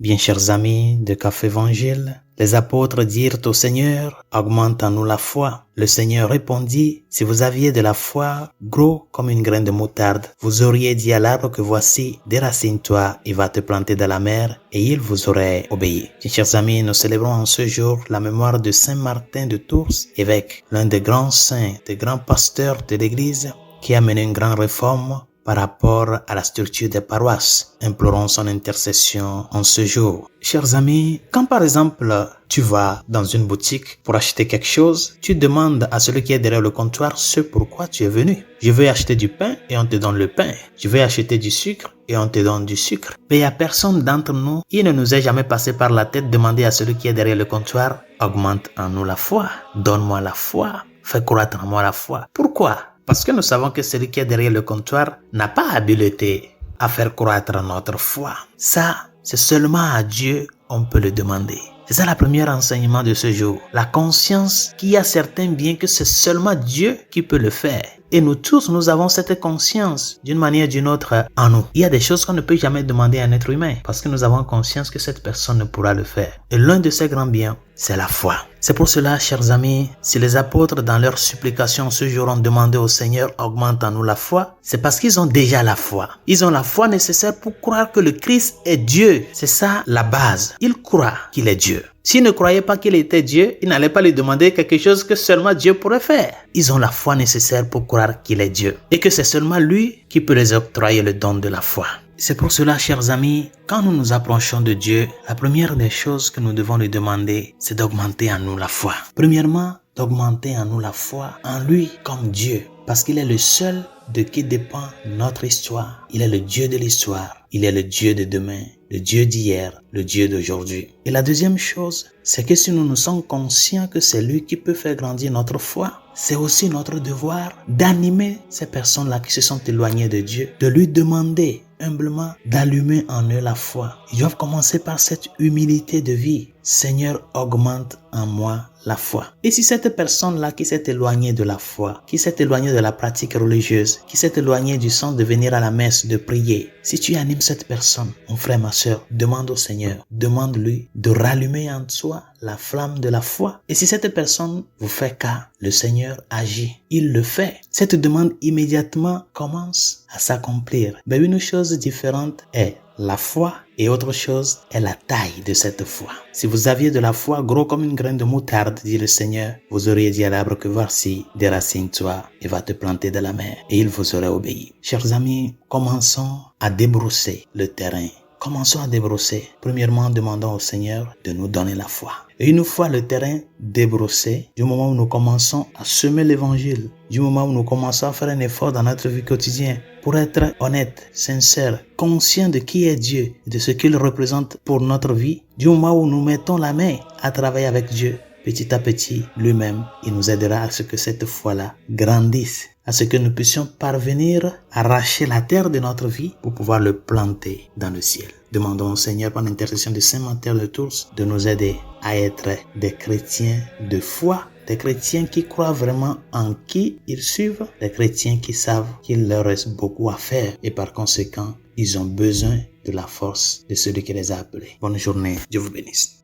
Bien chers amis de Café Évangile, les apôtres dirent au Seigneur, augmente en nous la foi. Le Seigneur répondit, si vous aviez de la foi gros comme une graine de moutarde, vous auriez dit à l'arbre que voici, déracine-toi et va te planter dans la mer, et il vous aurait obéi. Bien chers amis, nous célébrons en ce jour la mémoire de Saint Martin de Tours, évêque, l'un des grands saints, des grands pasteurs de l'Église, qui a mené une grande réforme par rapport à la structure des paroisses. Implorons son intercession en ce jour. Chers amis, quand par exemple tu vas dans une boutique pour acheter quelque chose, tu demandes à celui qui est derrière le comptoir ce pourquoi tu es venu. Je veux acheter du pain et on te donne le pain. Je veux acheter du sucre et on te donne du sucre. Mais il n'y a personne d'entre nous, il ne nous est jamais passé par la tête de demander à celui qui est derrière le comptoir, augmente en nous la foi, donne-moi la foi, fais croître en moi la foi. Pourquoi? Parce que nous savons que celui qui est derrière le comptoir n'a pas habileté à faire croître notre foi. Ça, c'est seulement à Dieu on peut le demander. C'est ça le premier enseignement de ce jour. La conscience qu'il y a certains biens que c'est seulement Dieu qui peut le faire. Et nous tous, nous avons cette conscience d'une manière ou d'une autre en nous. Il y a des choses qu'on ne peut jamais demander à un être humain parce que nous avons conscience que cette personne ne pourra le faire. Et l'un de ces grands biens, c'est la foi. C'est pour cela, chers amis, si les apôtres dans leur supplication ce jour ont demandé au Seigneur augmente en nous la foi, c'est parce qu'ils ont déjà la foi. Ils ont la foi nécessaire pour croire que le Christ est Dieu. C'est ça la base. Ils croient qu'il est Dieu. S'ils ne croyaient pas qu'il était Dieu, ils n'allaient pas lui demander quelque chose que seulement Dieu pourrait faire. Ils ont la foi nécessaire pour croire qu'il est Dieu et que c'est seulement lui qui peut les octroyer le don de la foi. C'est pour cela, chers amis, quand nous nous approchons de Dieu, la première des choses que nous devons lui demander, c'est d'augmenter en nous la foi. Premièrement, d'augmenter en nous la foi en lui comme Dieu, parce qu'il est le seul de qui dépend notre histoire. Il est le Dieu de l'histoire. Il est le Dieu de demain, le Dieu d'hier, le Dieu d'aujourd'hui. Et la deuxième chose, c'est que si nous nous sommes conscients que c'est lui qui peut faire grandir notre foi, c'est aussi notre devoir d'animer ces personnes-là qui se sont éloignées de Dieu, de lui demander humblement d'allumer en eux la foi. Ils doivent commencer par cette humilité de vie. Seigneur, augmente en moi la foi. Et si cette personne-là qui s'est éloignée de la foi, qui s'est éloignée de la pratique religieuse, qui s'est éloignée du sens de venir à la messe, de prier, si tu animes cette personne, mon frère, ma soeur, demande au Seigneur, demande-lui de rallumer en toi la flamme de la foi. Et si cette personne vous fait cas, le Seigneur agit. Il le fait. Cette demande immédiatement commence à s'accomplir. Mais une chose différente est la foi et autre chose est la taille de cette foi. Si vous aviez de la foi gros comme une graine de moutarde, dit le Seigneur, vous auriez dit à l'arbre que voici, déracine-toi et va te planter dans la mer et il vous aurait obéi. Chers amis, commençons à débrousser le terrain. Commençons à débrousser. Premièrement, demandons au Seigneur de nous donner la foi. Et une fois le terrain débrossé, du moment où nous commençons à semer l'évangile, du moment où nous commençons à faire un effort dans notre vie quotidienne pour être honnête, sincère, conscient de qui est Dieu et de ce qu'il représente pour notre vie, du moment où nous mettons la main à travailler avec Dieu, petit à petit, lui-même, il nous aidera à ce que cette foi-là grandisse, à ce que nous puissions parvenir à arracher la terre de notre vie pour pouvoir le planter dans le ciel. Demandons au Seigneur par l'intercession de Saint Martin de Tours de nous aider à être des chrétiens de foi, des chrétiens qui croient vraiment en qui ils suivent, des chrétiens qui savent qu'il leur reste beaucoup à faire et par conséquent, ils ont besoin de la force de celui qui les a appelés. Bonne journée, Dieu vous bénisse.